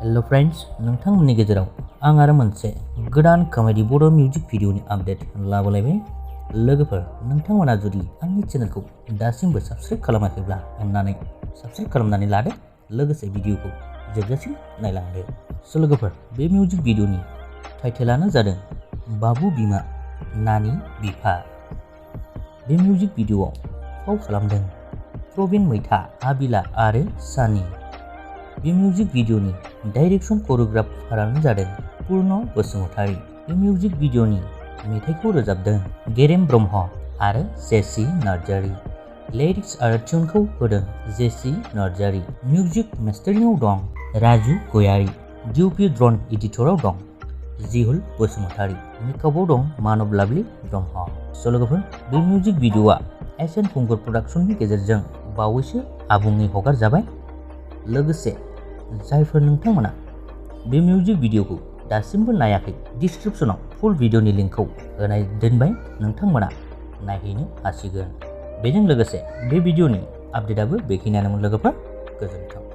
Hello friends, नोंथांमोननि गेजेराव आं आरो मोनसे गोदान कमेडि बड' मिउजिक भिडिअनि आपडेट लाबोलायबाय। लोगोफोर, नोंथांमोना जुदि आंनि चेनेलखौ दासिमबो साबस्क्राइब खालामाखैब्ला अन्नानै साबस्क्राइब खालामनानै लादो, लोगोसे भिडिअखौ जोबजासिम नायलांदो। स' लोगोफोर, बे मिउजिक भिडिअनि टाइटेलानो जादों बाबु बिमा नानि बिफा। बे मिउजिक भिडिअआव फाव खालामदों प्रबिन, mwitha, हाबिला आरो सानी। बे मिउजिक भिडिअनि डाइरेक्शन कोरियोग्राफारानो जादों पुर्ना बसुमतारी। बे मिउजिक भिडिअनि मेथाइखौ रोजाबदों गेरेम ब्रह्म आरो JC नार्जारी। लिरिक्स आरो ट्यूनखौ होदों JC नार्जारी। मिउजिक मास्टारिंआव दं राजु गयारी। DOP Drone एडिटराव दं जिहुल बसुमातारी। मेकआपआव दं manab ब्रह्म। स' लोगोफोर, बे मिउजिक भिडिअआ खंगुर प्रडाक्शननि गेजेरजों बावैसो आबुङै हगारजाबाय। लोगोसे जायफोर नोंथांमोना बे मिउजिक भिडिअखौ दासिमबो नायाखै, डिस्क्रिप्शनाव फुल भिडिअनि लिंकखौ होनाय दोनबाय, नोंथांमोना नायहैनो हासिगोन। बेजों लोगोसे बे भिडिअनि आपडेटआबो बेखिनियानोमोन लोगोफोर। गोजोन्थों।